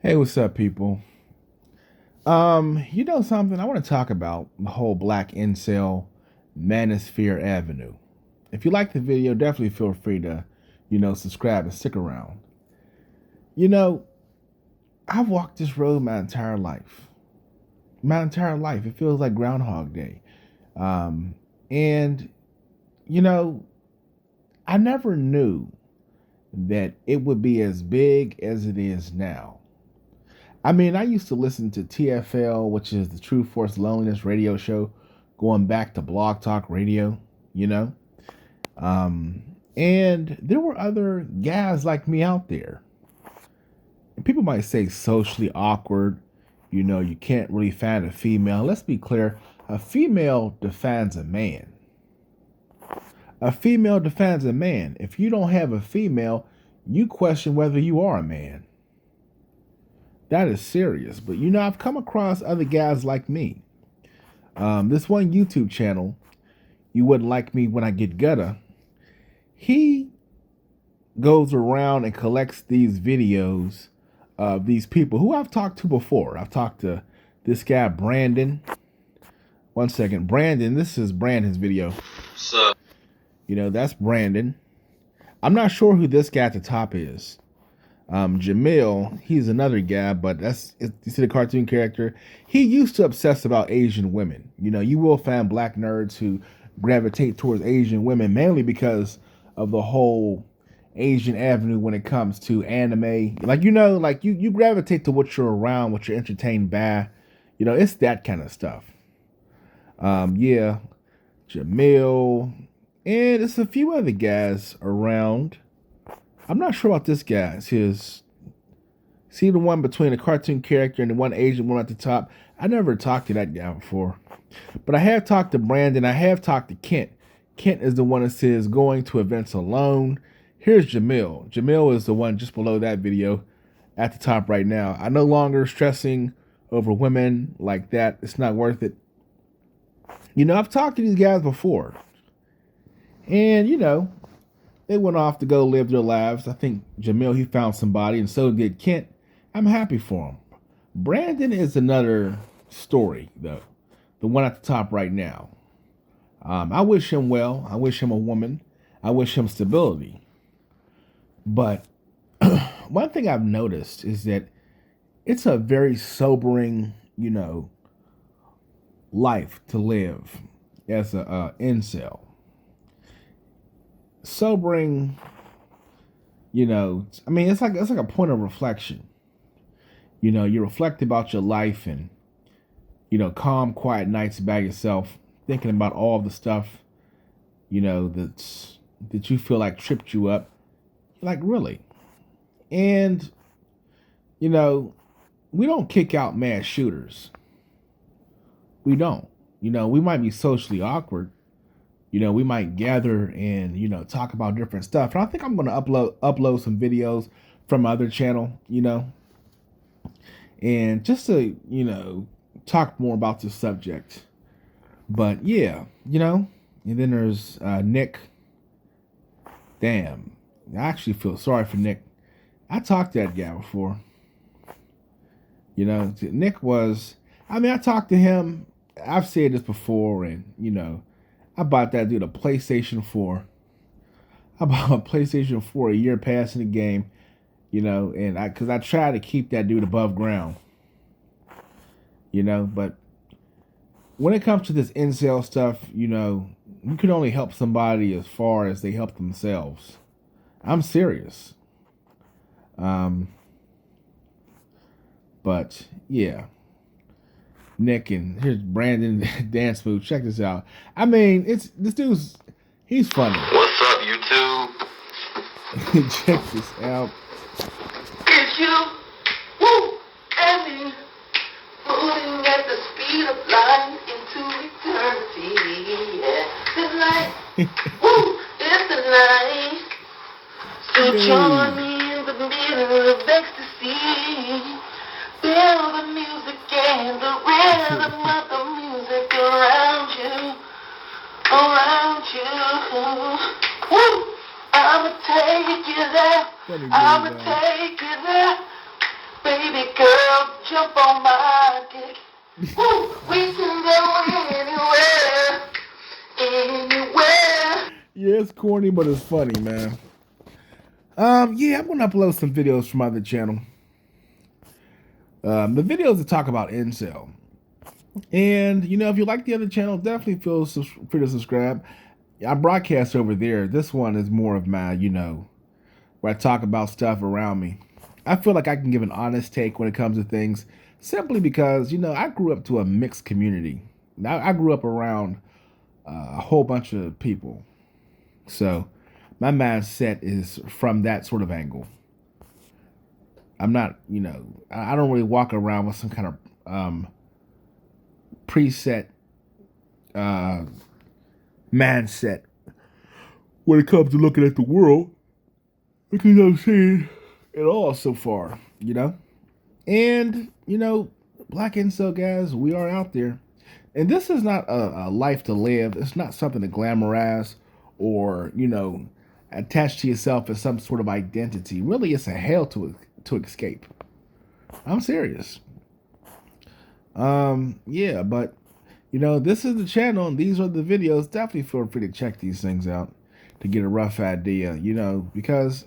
Hey, what's up, people? You know something? I want to talk about the whole Black Incel Manosphere Avenue. If you like the video, definitely feel free to, subscribe and stick around. You know, I've walked this road my entire life. My entire life. It feels like Groundhog Day. And, you know, I never knew that it would be as big as it is now. I mean, I used to listen to TFL, which is the True Force Loneliness radio show, going back to Blog Talk Radio, you know? Um, and there were other guys like me out there. And people might say socially awkward, you can't really find a female. Let's be clear, a female defines a man. A female defines a man. If you don't have a female, you question whether you are a man. That is serious. But I've come across other guys like me. This one YouTube channel, You Wouldn't Like Me When I Get Gutter, he goes around and collects these videos of these people who I've talked to before. I've talked to this guy, Brandon. One second. Brandon, this is Brandon's video. So, that's Brandon. I'm not sure who this guy at the top is. Jamil, he's another guy, but you see the cartoon character. He used to obsess about Asian women. You will find black nerds who gravitate towards Asian women mainly because of the whole Asian avenue when it comes to anime. You gravitate to what you're around, what you're entertained by. It's that kind of stuff. Yeah, Jamil, and it's a few other guys around. I'm not sure about this guy. See the one between the cartoon character and the one Asian one at the top? I never talked to that guy before. But I have talked to Brandon. I have talked to Kent. Kent is the one that says going to events alone. Here's Jamil. Jamil is the one just below that video at the top right now. I'm no longer stressing over women like that. It's not worth it. I've talked to these guys before. And, they went off to go live their lives. I think Jamil, he found somebody, and so did Kent. I'm happy for him. Brandon is another story, though. The one at the top right now. I wish him well. I wish him a woman. I wish him stability. But one thing I've noticed is that it's a very sobering, life to live as a incel. Sobering, it's like a point of reflection. You reflect about your life and, calm, quiet nights by yourself, thinking about all the stuff, that you feel like tripped you up. Like, really. And, we don't kick out mass shooters. We don't. We might be socially awkward. We might gather and, talk about different stuff. And I think I'm going to upload some videos from my other channel, and just to, talk more about this subject. But yeah, and then there's Nick. Damn, I actually feel sorry for Nick. I talked to that guy before. Nick was, I talked to him. I've said this before, and, I bought that dude a PlayStation 4. I bought a PlayStation 4 a year passing the game, and because I try to keep that dude above ground, but when it comes to this incel stuff, you can only help somebody as far as they help themselves. I'm serious. But yeah. Nick, and here's Brandon Dance Move. Check this out. This dude's, he's funny. What's up, YouTube? Check this out. It's you, woo, moving at the speed of light into eternity. Yeah, the light, woo, it's the night. So join me in the middle of ecstasy. Feel the music and the rhythm of the music around you. Woo! I'ma take you there. I'ma take you there. Baby, jump on my dick. Woo, we can go anywhere. Yeah, it's corny, but it's funny, man. Yeah, I'm gonna upload some videos from my other channel. The videos that talk about incel. And if you like the other channel, definitely feel free to subscribe. I broadcast over there. This one is more of my, where I talk about stuff around me. I feel like I can give an honest take when it comes to things, simply because I grew up to a mixed community. I grew up around a whole bunch of people, so my mindset is from that sort of angle. I'm not, I don't really walk around with some kind of preset uh, mindset when it comes to looking at the world, because I'm seeing it all so far, And, Black Incel guys, we are out there. And this is not a life to live. It's not something to glamorize or, attach to yourself as some sort of identity. Really, it's a hell to escape. I'm serious. Yeah, but this is the channel and these are the videos. Definitely feel free to check these things out to get a rough idea, because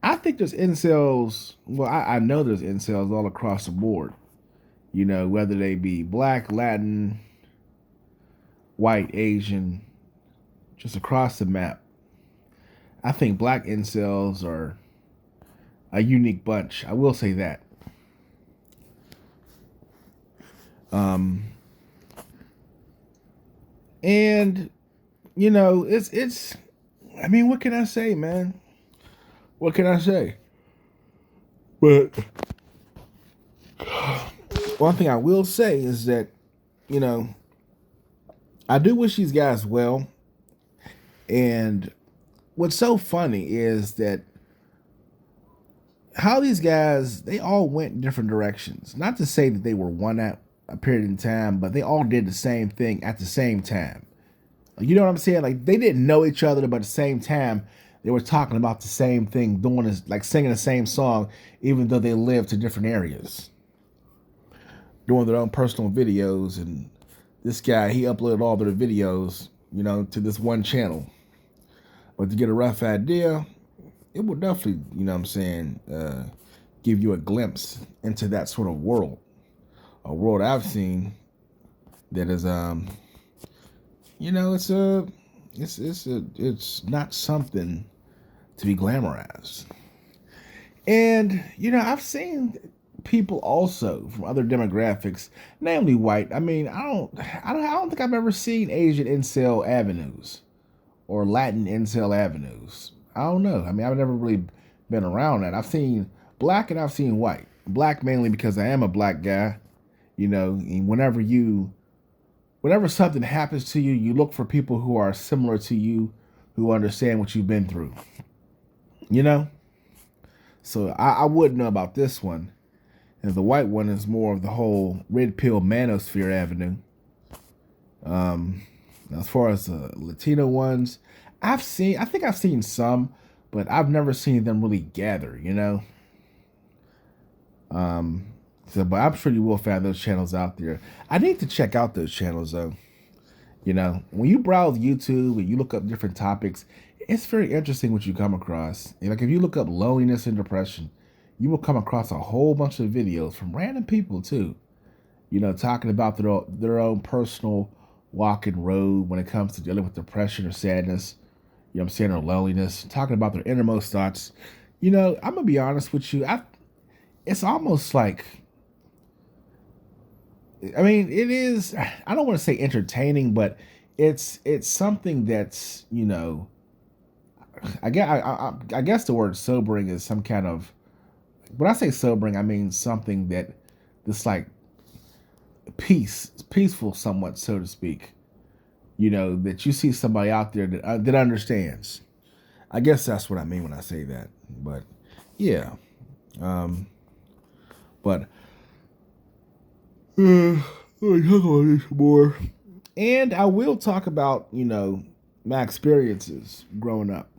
I think there's incels. Well, I know there's incels all across the board, whether they be black, Latin, white, Asian, just across the map. I think black incels are a unique bunch. I will say that. And it's I mean, what can I say, man? What can I say? But one thing I will say is that, I do wish these guys well. And what's so funny is that how these guys, they all went in different directions. Not to say that they were one at a period in time, but they all did the same thing at the same time. You know what I'm saying? Like, they didn't know each other, but at the same time, they were talking about the same thing, doing this, like singing the same song, even though they lived to different areas, doing their own personal videos. And this guy, he uploaded all their videos, to this one channel. But to get a rough idea, it will definitely, give you a glimpse into that sort of world. A world I've seen that is, it's not something to be glamorized. And I've seen people also from other demographics, namely white. I mean, I don't think I've ever seen Asian incel avenues or Latin incel avenues. I don't know. I mean, I've never really been around that. I've seen black and I've seen white. Black mainly because I am a black guy. And whenever something happens to you, you look for people who are similar to you, who understand what you've been through. So I would know about this one. And the white one is more of the whole red pill manosphere avenue. As far as the Latino ones, I think I've seen some, but I've never seen them really gather, but I'm sure you will find those channels out there. I need to check out those channels though. When you browse YouTube and you look up different topics, it's very interesting what you come across. Like if you look up loneliness and depression, you will come across a whole bunch of videos from random people too. Talking about their own personal walk and road when it comes to dealing with depression or sadness. Or loneliness. Talking about their innermost thoughts. I'm gonna be honest with you. It's almost like, I mean, it is. I don't want to say entertaining, but it's something that's I guess the word sobering is some kind of. When I say sobering, I mean something that's like peaceful, somewhat, so to speak. That you see somebody out there that understands. I guess that's what I mean when I say that. But yeah, but. Let me talk about this more. And I will talk about, my experiences growing up.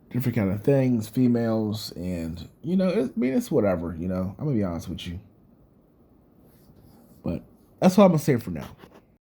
different kind of things, females, and it's whatever. I'm gonna be honest with you, but that's what I'm gonna say for now.